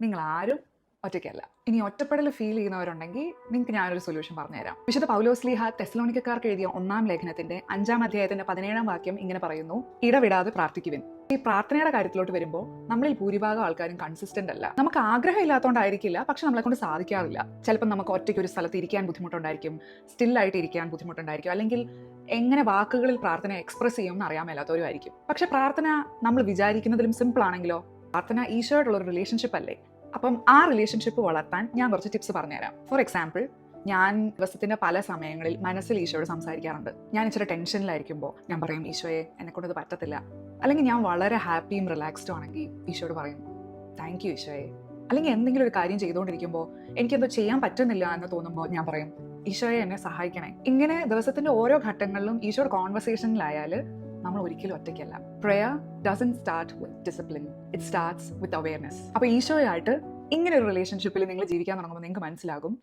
നിങ്ങൾ ആരും ഒറ്റയ്ക്കല്ല. ഇനി ഒറ്റപ്പെടൽ ഫീൽ ചെയ്യുന്നവരുണ്ടെങ്കിൽ നിങ്ങൾക്ക് ഞാനൊരു സൊല്യൂഷൻ പറഞ്ഞുതരാം. വിശുദ്ധ പൗലോസ്ലീഹ തെസ്സലോനിക്കക്കാർക്ക് എഴുതിയ 1-ാം ലേഖനത്തിന്റെ 5-ാം അധ്യായത്തിന്റെ 17-ാം വാക്യം ഇങ്ങനെ പറയുന്നു, ഇടവിടാതെ പ്രാർത്ഥിക്കുവിൻ. ഈ പ്രാർത്ഥനയുടെ കാര്യത്തിലോട്ട് വരുമ്പോൾ നമ്മളിൽ ഭൂരിഭാഗം ആൾക്കാരും കൺസിസ്റ്റന്റ് അല്ല. നമുക്ക് ആഗ്രഹം ഇല്ലാത്തതുകൊണ്ടായിരിക്കില്ല, പക്ഷെ നമ്മളെ കൊണ്ട് സാധിക്കാറില്ല. ചിലപ്പോൾ നമുക്ക് ഒറ്റയ്ക്ക് ഒരു സ്ഥലത്ത് ഇരിക്കാൻ ബുദ്ധിമുട്ടുണ്ടായിരിക്കും, സ്റ്റില്ലായിട്ട് ഇരിക്കാൻ ബുദ്ധിമുട്ടുണ്ടായിരിക്കും, അല്ലെങ്കിൽ എങ്ങനെ വാക്കുകളിൽ പ്രാർത്ഥന എക്സ്പ്രസ് ചെയ്യുമെന്ന് അറിയാൻ മേലാത്തവരുമായിരിക്കും. പക്ഷെ പ്രാർത്ഥന നമ്മൾ വിചാരിക്കുന്നതിലും സിമ്പിൾ ആണെങ്കിലോ? പ്രാർത്ഥന ഈശോയോടുള്ള ഒരു റിലേഷൻഷിപ്പ് അല്ലേ? അപ്പം ആ റിലേഷൻഷിപ്പ് വളർത്താൻ ഞാൻ കുറച്ച് ടിപ്സ് പറഞ്ഞുതരാം. ഫോർ എക്സാമ്പിൾ, ഞാൻ ദിവസത്തിന്റെ പല സമയങ്ങളിൽ മനസ്സിൽ ഈശോയോട് സംസാരിക്കാറുണ്ട്. ഞാൻ ഇച്ചിരി ടെൻഷനിലായിരിക്കുമ്പോൾ ഞാൻ പറയും, ഈശോയെ എന്നെക്കൊണ്ട് ഇത് പറ്റത്തില്ല. അല്ലെങ്കിൽ ഞാൻ വളരെ ഹാപ്പിയും റിലാക്സ്ഡും ആണെങ്കിൽ ഈശോയോട് പറയും, താങ്ക് യു ഈശോയെ. അല്ലെങ്കിൽ എന്തെങ്കിലും ഒരു കാര്യം ചെയ്തുകൊണ്ടിരിക്കുമ്പോൾ എനിക്കെന്തോ ചെയ്യാൻ പറ്റുന്നില്ല എന്ന് തോന്നുമ്പോൾ ഞാൻ പറയും, ഈശോയെ എന്നെ സഹായിക്കണേ. ഇങ്ങനെ ദിവസത്തിന്റെ ഓരോ ഘട്ടങ്ങളിലും ഈശോയുടെ കോൺവെർസേഷനിലായാൽ നമ്മൾ ഒരിക്കലും ഒറ്റയ്ക്കല്ല. Prayer doesn't start with discipline, it starts with awareness. അപ്പോൾ ഈശോയായിട്ട് ഇങ്ങനെ ഒരു റിലേഷൻഷിപ്പിൽ നിങ്ങൾ ജീവിക്കാൻ തുടങ്ങുമ്പോൾ നിങ്ങൾക്ക് മനസ്സിലാകും